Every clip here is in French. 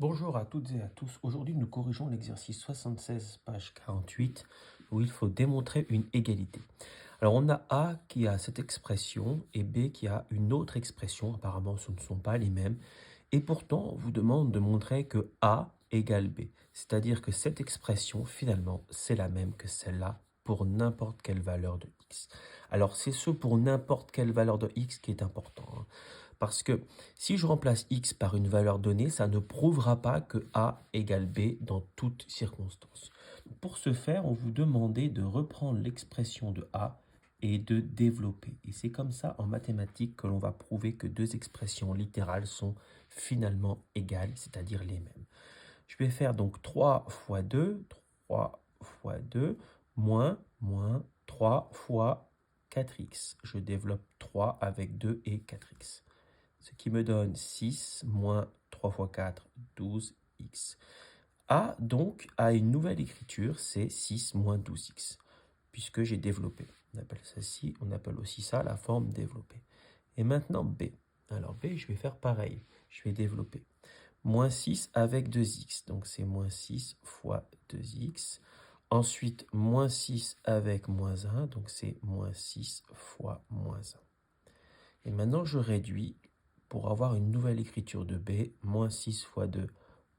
Bonjour à toutes et à tous. Aujourd'hui, nous corrigeons l'exercice 76, page 48, où il faut démontrer une égalité. Alors, on a A qui a cette expression et B qui a une autre expression. Apparemment, ce ne sont pas les mêmes. Et pourtant, on vous demande de montrer que A égale B. C'est-à-dire que cette expression, finalement, c'est la même que celle-là pour n'importe quelle valeur de x. Alors, c'est ce pour n'importe quelle valeur de x qui est important, hein. Parce que si je remplace x par une valeur donnée, ça ne prouvera pas que a égale b dans toutes circonstances. Pour ce faire, on vous demandait de reprendre l'expression de a et de développer. Et c'est comme ça en mathématiques que l'on va prouver que deux expressions littérales sont finalement égales, c'est-à-dire les mêmes. Je vais faire donc 3 fois 2, 3 fois 2, moins 3 fois 4x. Je développe 3 avec 2 et 4x. Ce qui me donne 6 moins 3 fois 4, 12x. A donc a une nouvelle écriture, c'est 6 moins 12x, puisque j'ai développé. On appelle aussi ça la forme développée. Et maintenant B. Alors B, je vais faire pareil. Je vais développer. Moins 6 avec 2x, donc c'est moins 6 fois 2x. Ensuite, moins 6 avec moins 1, donc c'est moins 6 fois moins 1. Et maintenant, je réduis pour avoir une nouvelle écriture de B, moins 6 fois 2,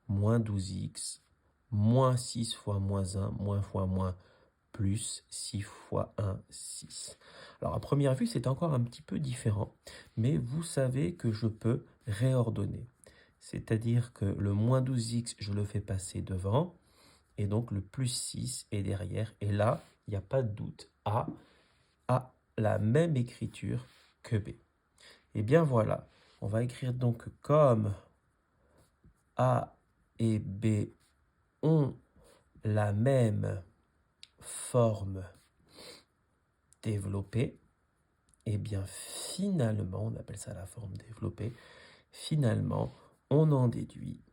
moins 12x, moins 6 fois moins 1, moins fois moins, plus 6 fois 1, 6. Alors, à première vue, c'est encore un petit peu différent, mais vous savez que je peux réordonner. C'est-à-dire que le moins 12x, je le fais passer devant, et donc le plus 6 est derrière. Et là, il n'y a pas de doute, A a la même écriture que B. Et bien voilà, on va écrire donc comme A et B ont la même forme développée, et bien finalement, on appelle ça la forme développée, finalement, on en déduit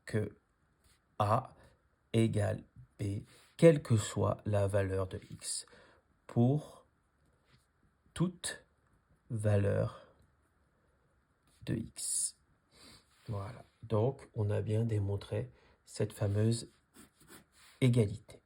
que A égale B, quelle que soit la valeur de x, pour toute valeur de x. Voilà, donc on a bien démontré cette fameuse égalité.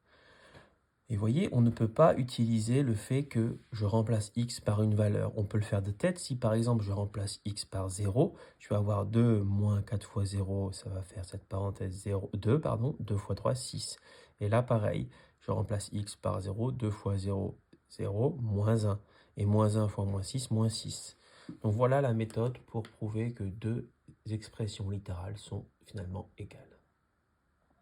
Et vous voyez, on ne peut pas utiliser le fait que je remplace x par une valeur. On peut le faire de tête. Si par exemple je remplace x par 0, je vais avoir 2 moins 4 fois 0, ça va faire cette parenthèse 0, 2, pardon, 2 fois 3, 6. Et là pareil, je remplace x par 0, 2 fois 0, 0, moins 1. Et moins 1 fois moins 6, moins 6. Donc voilà la méthode pour prouver que deux expressions littérales sont finalement égales.